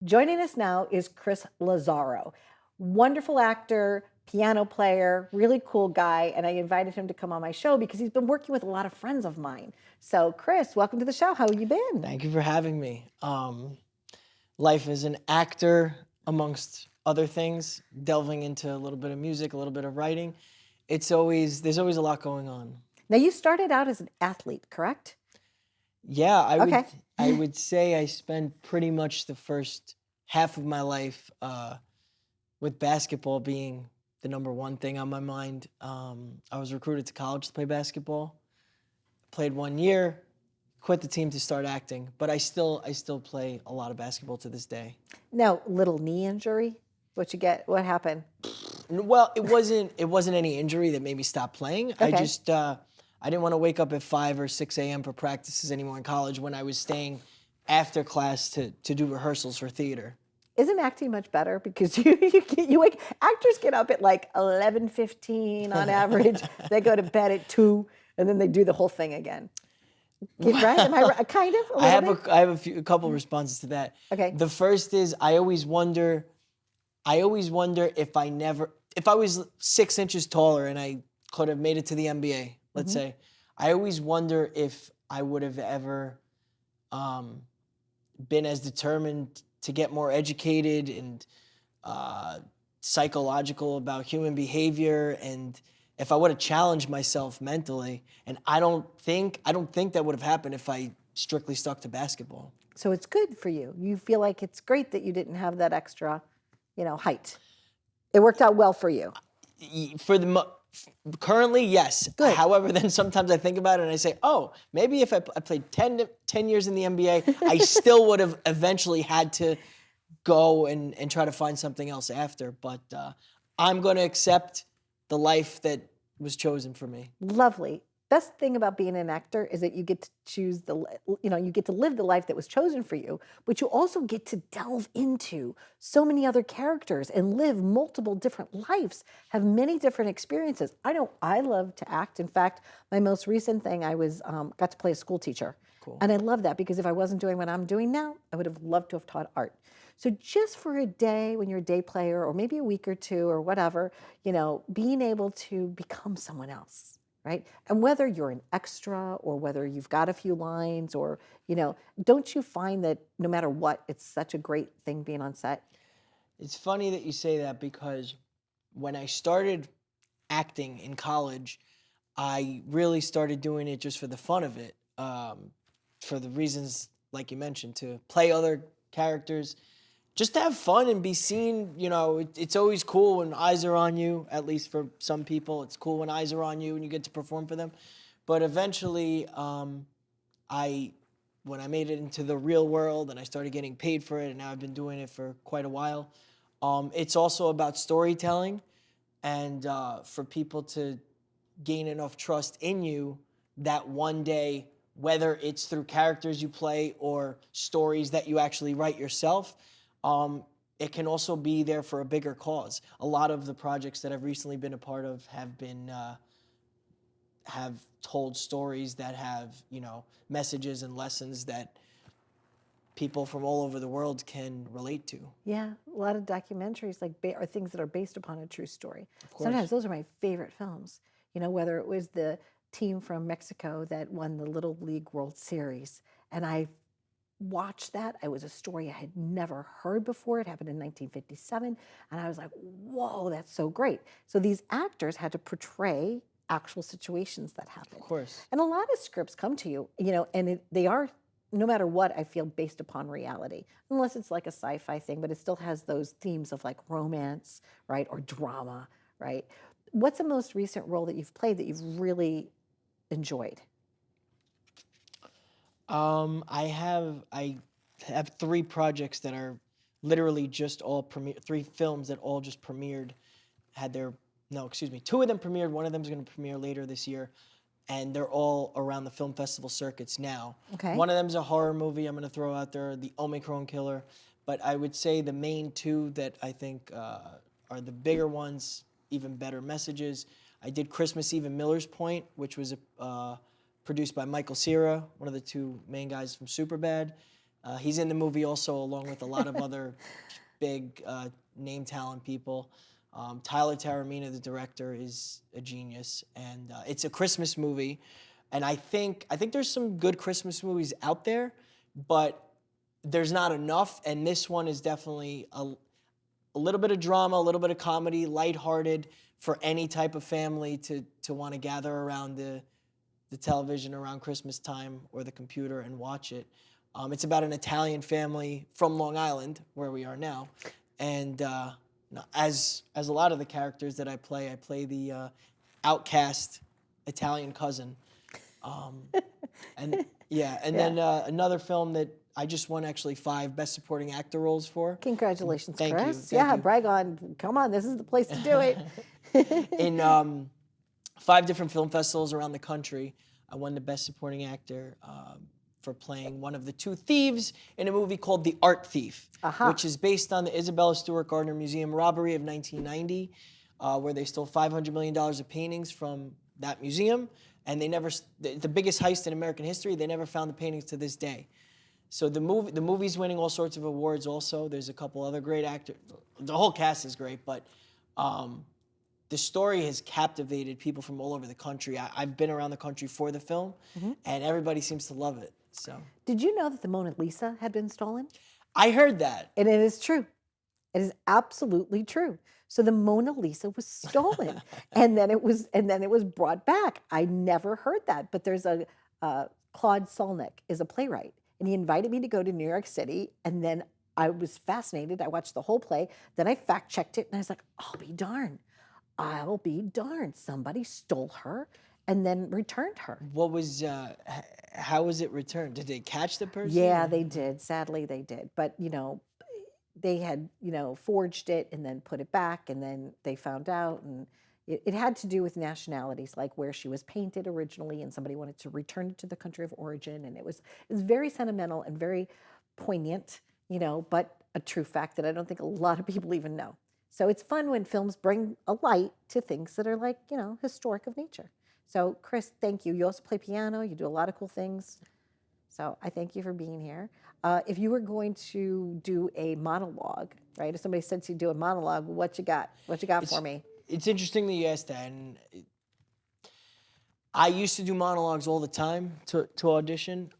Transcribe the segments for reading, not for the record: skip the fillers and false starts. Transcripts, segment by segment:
Joining us now is Chris Lazzaro, wonderful actor, piano player, really cool guy. And I invited him to come on my show because he's been working with a lot of friends of mine. So, Chris, welcome to the show. How have you been? Thank you for having me. Life as an actor, amongst other things, delving into a little bit of music, a little bit of writing. There's always a lot going on. Now, you started out as an athlete, correct? Yeah, Okay. I would say I spent pretty much the first half of my life with basketball being the number one thing on my mind. I was recruited to college to play basketball. Played 1 year, quit the team to start acting, but I still play a lot of basketball to this day. Now, little knee injury. What you get? What happened? Well, it wasn't any injury that made me stop playing. I Okay. just I didn't want to wake up at 5 or 6 a.m. for practices anymore in college when I was staying after class to do rehearsals for theater. Isn't acting much better because you wake actors get up at like 11:15 on average. They go to bed at 2 and then they do the whole thing again. Right? Am I right? Kind of a I little have bit. a couple responses to that. Okay. The first is I always wonder if I was 6 inches taller and I could have made it to the NBA, let's say, I always wonder if I would have ever um, been as determined to get more educated and uh, psychological about human behavior, and if I would have challenged myself mentally. And I don't think that would have happened if I strictly stuck to basketball. So it's good for you. You feel like it's great that you didn't have that extra, height. It worked out well for you. For the currently, yes. Good. However, then sometimes I think about it and I say, oh, maybe if I played 10 years in the NBA, I still would have eventually had to go and try to find something else after. But I'm going to accept the life that was chosen for me. Lovely. Best thing about being an actor is that you get to choose you get to live the life that was chosen for you, but you also get to delve into so many other characters and live multiple different lives, have many different experiences. I know I love to act. In fact, my most recent thing, I was got to play a school teacher. Cool. And I love that because if I wasn't doing what I'm doing now, I would have loved to have taught art. So just for a day when you're a day player or maybe a week or two or whatever, being able to become someone else, right? And whether you're an extra or whether you've got a few lines or, don't you find that no matter what, it's such a great thing being on set? It's funny that you say that because when I started acting in college, I really started doing it just for the fun of it, for the reasons like you mentioned, to play other characters, just to have fun and be seen. It's always cool when eyes are on you. At least for some people, it's cool when eyes are on you and you get to perform for them. But eventually, I when I made it into the real world and I started getting paid for it, and now I've been doing it for quite a while. It's also about storytelling, and for people to gain enough trust in you that one day, whether it's through characters you play or stories that you actually write yourself, um, it can also be there for a bigger cause. A lot of the projects that I've recently been a part of have told stories that have messages and lessons that people from all over the world can relate to. Yeah, a lot of documentaries are things that are based upon a true story. Of course. Sometimes those are my favorite films. Whether it was the team from Mexico that won the Little League World Series, and I watched that. It was a story I had never heard before. It happened in 1957, and I was like, "Whoa, that's so great!" So these actors had to portray actual situations that happened. Of course. And a lot of scripts come to you, and they are, no matter what, I feel based upon reality, unless it's like a sci-fi thing, but it still has those themes of like romance, right, or drama, right? What's the most recent role that you've played that you've really enjoyed? I have 3 projects that are literally just all 3 films that all just premiered. Had their No, excuse me, 2 of them premiered. One of them is going to premiere later this year, and they're all around the film festival circuits now. Okay. One of them is a horror movie. I'm going to throw out there, The Omicron Killer. But I would say the main 2 that I think are the bigger ones, even better messages. I did Christmas Eve in Miller's Point, which was produced by Michael Cera, one of the 2 main guys from Superbad. He's in the movie also, along with a lot of other big name talent people. Tyler Taramina, the director, is a genius, and it's a Christmas movie. And I think there's some good Christmas movies out there, but there's not enough. And this one is definitely a little bit of drama, a little bit of comedy, lighthearted for any type of family to want to gather around the television around Christmas time or the computer and watch it. It's about an Italian family from Long Island, where we are now, and as a lot of the characters that I play the outcast Italian cousin, and then another film that I just won actually 5 Best Supporting Actor roles for. Congratulations, Thank you, Chris. thank Yeah, you. brag on. Come on, this is the place to do it. In 5 different film festivals around the country, I won the Best Supporting Actor for playing one of the 2 thieves in a movie called The Art Thief, which is based on the Isabella Stewart Gardner Museum robbery of 1990, where they stole $500 million of paintings from that museum, and they never, the biggest heist in American history, they never found the paintings to this day. So the movie's winning all sorts of awards also. There's a couple other great actors. The whole cast is great, but the story has captivated people from all over the country. I've been around the country for the film, and everybody seems to love it. So, Did you know that the Mona Lisa had been stolen? I heard that. And it is true. It is absolutely true. So the Mona Lisa was stolen, and then it was brought back. I never heard that, but there's a Claude Solnick is a playwright, and he invited me to go to New York City, and then I was fascinated. I watched the whole play. Then I fact checked it, and I was like, I'll be darned. Somebody stole her and then returned her. What was? How was it returned? Did they catch the person? Yeah, they did. Sadly, they did. But they had forged it and then put it back, and then they found out, and it had to do with nationalities, like where she was painted originally, and somebody wanted to return it to the country of origin, and it was very sentimental and very poignant, but a true fact that I don't think a lot of people even know. So it's fun when films bring a light to things that are like, historic of nature. So Chris, thank you. You also play piano. You do a lot of cool things. So I thank you for being here. If you were going to do a monologue, right? If somebody said to you do a monologue, what you got? What you got for me? It's interesting that you asked that. And I used to do monologues all the time to audition.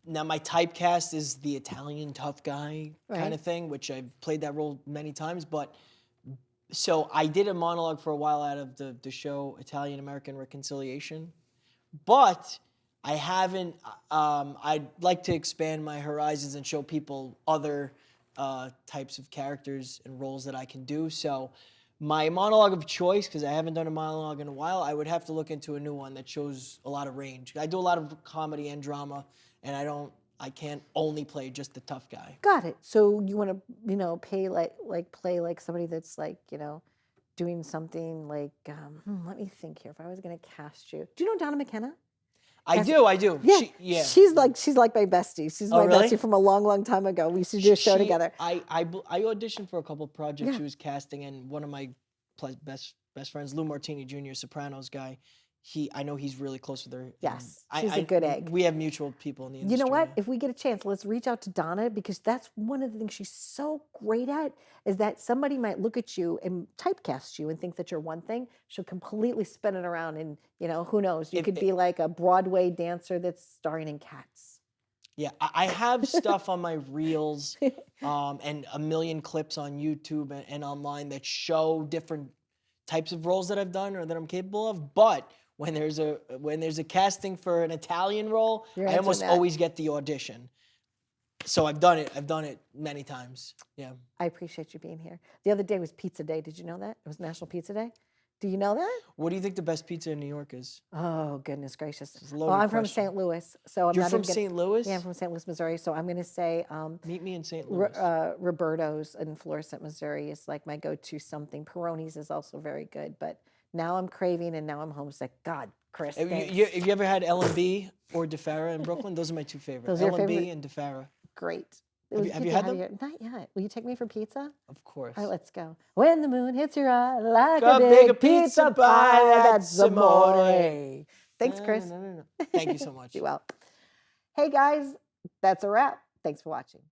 Now my typecast is the Italian tough guy kind of thing, which I've played that role many times. But so I did a monologue for a while out of the show Italian American Reconciliation, but I haven't. I'd like to expand my horizons and show people other types of characters and roles that I can do. So my monologue of choice, because I haven't done a monologue in a while, I would have to look into a new one that shows a lot of range. I do a lot of comedy and drama, and I can't only play just the tough guy. Got it. So you want to, play like somebody that's like, doing something like, let me think here. If I was going to cast you, do you know Donna McKenna? I do. Yeah, she's like my bestie. She's my really? bestie from a long, long time ago. We used to do a show together. I auditioned for a couple of projects she was casting, and one of my best friends, Lou Martini Jr., Sopranos guy, I know he's really close with her. Yes, she's a good egg. We have mutual people in the industry. You know what? If we get a chance, let's reach out to Donna, because that's one of the things she's so great at, is that somebody might look at you and typecast you and think that you're one thing. She'll completely spin it around, and who knows? You could be like a Broadway dancer that's starring in Cats. Yeah, I have stuff on my reels and a million clips on YouTube and online that show different types of roles that I've done or that I'm capable of, but when there's a casting for an Italian role, I almost always get the audition. So I've done it many times. Yeah. I appreciate you being here. The other day was Pizza Day. Did you know that? It was National Pizza Day. Do you know that? What do you think the best pizza in New York is? Oh, goodness gracious. Well, I'm from St. Louis. So I'm You're not from even St. Louis? Yeah, I'm from St. Louis, Missouri. So I'm going to say meet me in St. Louis. Roberto's in Florissant, Missouri is like my go-to something. Peroni's is also very good. But now I'm craving, and now I'm homesick. God, Chris, Have you ever had L&B or DeFara in Brooklyn? Those are my 2 favorites. Those are your L&B favorite? And DeFara. Great. Have you had them? Not yet. Will you take me for pizza? Of course. All right, let's go. When the moon hits your eye like A a big big pizza pizza pie, pie, that's that's amore. amore. Thanks, Chris. No. Thank you so much. You're welcome. Hey, guys, that's a wrap. Thanks for watching.